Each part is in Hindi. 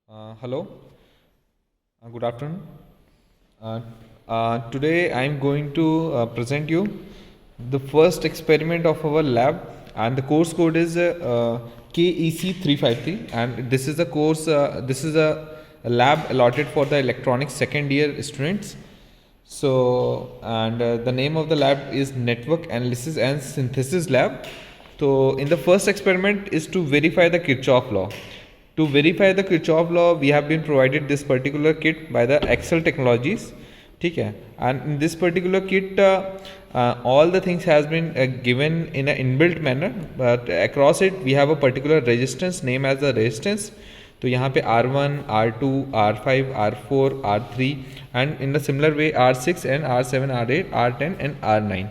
Hello, good afternoon. Today I am going to present you the first experiment of our lab, and the course code is KEC 353, and this is a course. This is a lab allotted for the electronics second year students. So, and the name of the lab is Network Analysis and Synthesis Lab. So, in the first experiment is to verify the Kirchhoff law. To verify the Kirchhoff law, we have been provided this particular kit by the Excel Technologies. ठीक है, and in this particular kit all the things has been given in an inbuilt manner, but across it we have a particular resistance name as the resistance. तो यहाँ पे R1, R2, R5, R4, R3 and in a similar way R6 and R7, R8, R10 and R9.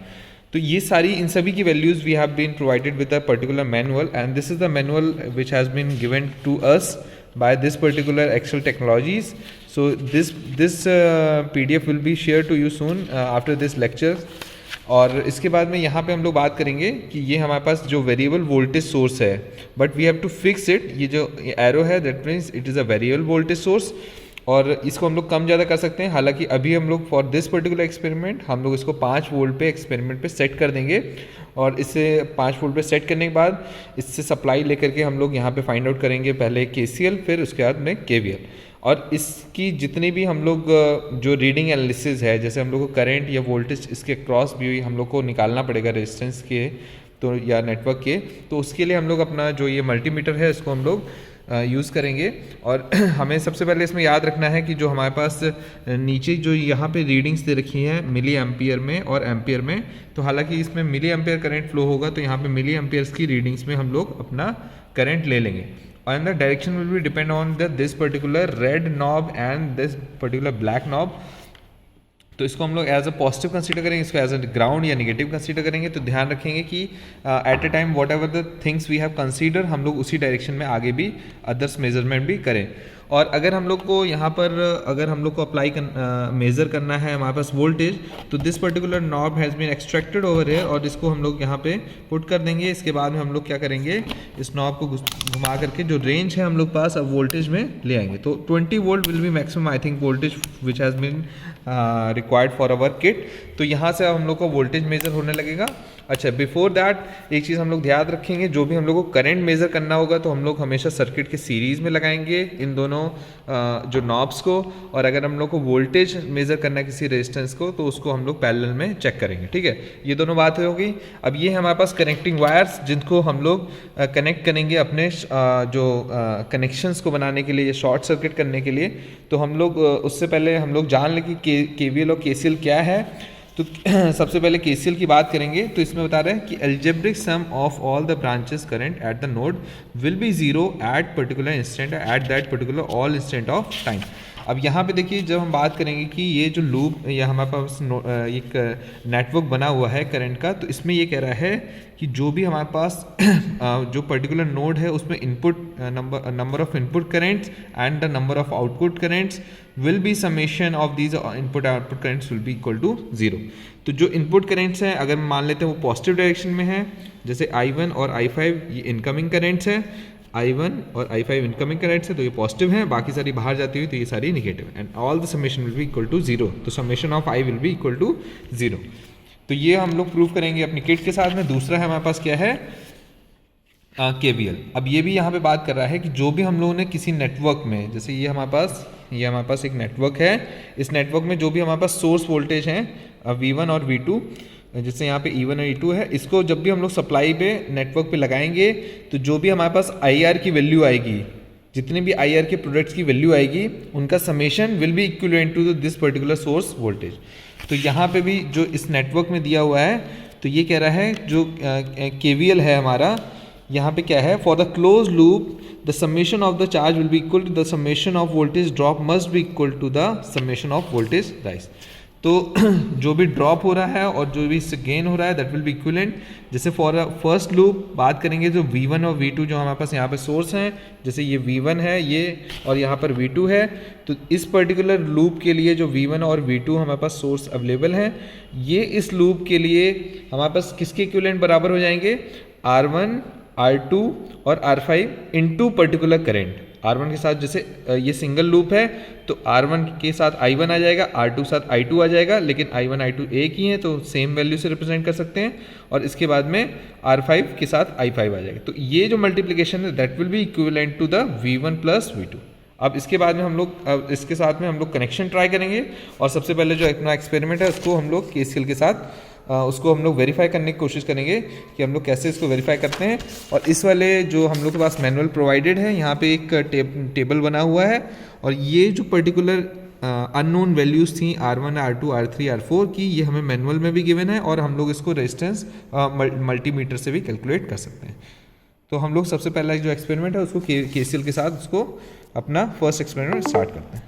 तो ये सारी इन सभी की values we have been provided with a particular manual, and this is the manual which has been given to us by this particular Excel Technologies. So this PDF will be shared to you soon after this lecture. और इसके बाद में यहाँ पे हम लोग बात करेंगे कि ये हमारे पास जो वेरिएबल वोल्टेज सोर्स है, but we have to fix it. ये जो एरो है that means it is a variable voltage source, और इसको हम लोग कम ज़्यादा कर सकते हैं. हालांकि अभी हम लोग फॉर दिस पर्टिकुलर एक्सपेरिमेंट हम लोग इसको 5 वोल्ट पे एक्सपेरिमेंट पे सेट कर देंगे, और इससे 5 वोल्ट पे सेट करने के बाद इससे सप्लाई लेकर के हम लोग यहाँ पे फाइंड आउट करेंगे पहले KCL, फिर उसके बाद में KVL. और इसकी जितनी भी हम लोग जो रीडिंग एनालिसिस है, जैसे हम लोग को करंट या वोल्टेज इसके क्रॉस भी हम लोग को निकालना पड़ेगा रेजिस्टेंस के तो या नेटवर्क के, तो उसके लिए हम लोग अपना जो ये मल्टीमीटर है इसको हम लोग यूज़ करेंगे. और हमें सबसे पहले इसमें याद रखना है कि जो हमारे पास नीचे जो यहाँ पे रीडिंग्स दे रखी हैं मिली एम्पियर में और एम्पियर में, तो हालांकि इसमें मिली एम्पियर करंट फ्लो होगा, तो यहाँ पे मिली एम्पियर्स की रीडिंग्स में हम लोग अपना करंट ले लेंगे. And the direction will be depend on this particular red knob and this particular black knob. तो इसको हम लोग एज अ पॉजिटिव कंसीडर करेंगे, इसको एज अ ग्राउंड या नेगेटिव कंसीडर करेंगे. तो ध्यान रखेंगे कि at a time whatever the things we have consider, हम लोग उसी डायरेक्शन में आगे भी अदर्स मेजरमेंट भी करें. और अगर हम लोग को यहाँ पर अगर हम लोग को अप्लाई मेज़र करना है हमारे पास वोल्टेज, तो this particular knob has been extracted over here, और इसको हम लोग यहाँ पे पुट कर देंगे. इसके बाद में हम लोग क्या करेंगे, इस नॉब को घुमा करके जो रेंज है हम लोग पास अब वोल्टेज में ले आएंगे. तो 20 volt will be maximum I think voltage which has been required for our kit. तो यहाँ से हम लोग को वोल्टेज मेजर होने लगेगा. अच्छा, बिफोर दैट एक चीज़ हम लोग ध्यान रखेंगे, जो भी हम लोग को करंट मेज़र करना होगा तो हम लोग हमेशा सर्किट के सीरीज़ में लगाएंगे इन दोनों जो नॉब्स को, और अगर हम लोग को वोल्टेज मेज़र करना है किसी रेजिस्टेंस को तो उसको हम लोग पैरेलल में चेक करेंगे. ठीक है, ये दोनों बातें होगी. अब ये हमारे पास कनेक्टिंग वायर्स जिनको हम लोग कनेक्ट करेंगे अपने जो कनेक्शंस को बनाने के लिए, शॉर्ट सर्किट करने के लिए. तो हम लोग उससे पहले हम लोग जान लें कि KVL और KCL क्या है. तो सबसे पहले KCL की बात करेंगे. तो इसमें बता रहे हैं कि algebraic sum of all the branches current at the node will be zero at particular instant at that particular all instant of time. अब यहाँ पे देखिए, जब हम बात करेंगे कि ये जो लूप या हमारे पास एक नेटवर्क बना हुआ है करंट का, तो इसमें ये कह रहा है कि जो भी हमारे पास जो पर्टिकुलर नोड है उसमें input number of input currents and the number of output currents will be summation of these input output currents will be equal to 0. तो जो इनपुट करेंट्स हैं अगर मान लेते हैं वो पॉजिटिव डायरेक्शन में है, जैसे I1 और I5 ये इनकमिंग करेंट्स हैं, I1 और I5 इनकमिंग करेंट्स है तो ये पॉजिटिव है, बाकी सारी बाहर जाती हुई तो ये सारी negative, and all the summation will be equal to 0. तो summation of I will be equal to 0. तो ये हम लोग प्रूव करेंगे अपनी किट के साथ में. दूसरा है हमारे पास क्या है, KVL. अब ये भी यहाँ पे बात कर रहा है कि जो भी हम लोगों ने किसी नेटवर्क में, जैसे ये हमारे पास एक नेटवर्क है, इस नेटवर्क में जो भी हमारे पास सोर्स वोल्टेज हैं V1 और V2, जैसे यहाँ पे E1 और E2 है, इसको जब भी हम लोग सप्लाई पे नेटवर्क पे लगाएंगे तो जो भी हमारे पास IR की वैल्यू आएगी, जितने भी IR के प्रोडक्ट्स की वैल्यू आएगी, उनका summation will be equivalent to this particular source voltage. तो यहाँ पे भी जो इस नेटवर्क में दिया हुआ है, तो ये कह रहा है जो KVL है हमारा, यहाँ पे क्या है, for the close loop the summation of the charge will be equal to the summation of voltage drop must be equal to the summation of voltage rise. तो जो भी ड्रॉप हो रहा है और जो भी इससे गेन हो रहा है दैट विल बी इक्विवेलेंट. जैसे फॉर फर्स्ट लूप बात करेंगे, जो V1 और V2 जो हमारे पास यहाँ पे सोर्स हैं, जैसे ये V1 है ये और यहाँ पर V2 है, तो इस पर्टिकुलर लूप के लिए जो V1 और V2 हमारे पास सोर्स अवेलेबल हैं, ये इस लूप के लिए हमारे पास किसके इक्विवेलेंट बराबर हो जाएंगे, R1, R2 और R5 into particular current. R1 के साथ जैसे ये सिंगल लूप है तो R1 के साथ I1 आ जाएगा, R2 के साथ I2 आ जाएगा, लेकिन I1 I2 एक ही है तो सेम वैल्यू से रिप्रेजेंट कर सकते हैं। और इसके बाद में R5 के साथ I5 आ जाएगा। तो ये जो मल्टीप्लिकेशन है that will be equivalent to the V1 plus V2। अब इसके बाद में हम लोग इसके साथ में हम लोग कनेक्शन ट्राई करेंगे और सबसे पहले जो अपना एक्सपेरिमेंट है उसको हम लोग KCL के साथ उसको हम लोग वेरीफाई करने की कोशिश करेंगे कि हम लोग कैसे इसको वेरीफाई करते हैं। और इस वाले जो हम लोग के पास मैनुअल प्रोवाइडेड है, यहाँ पे एक टेबल बना हुआ है और ये जो पर्टिकुलर अननोन वैल्यूज़ थी R1, R2, R3, R4 की, ये हमें मैनुअल में भी गिवन है और हम लोग इसको रेजिस्टेंस मल्टीमीटर से भी कैलकुलेट कर सकते हैं। तो हम लोग सबसे पहला जो एक्सपेरिमेंट है उसको KCL के साथ उसको अपना फर्स्ट एक्सपेरिमेंट स्टार्ट करते हैं।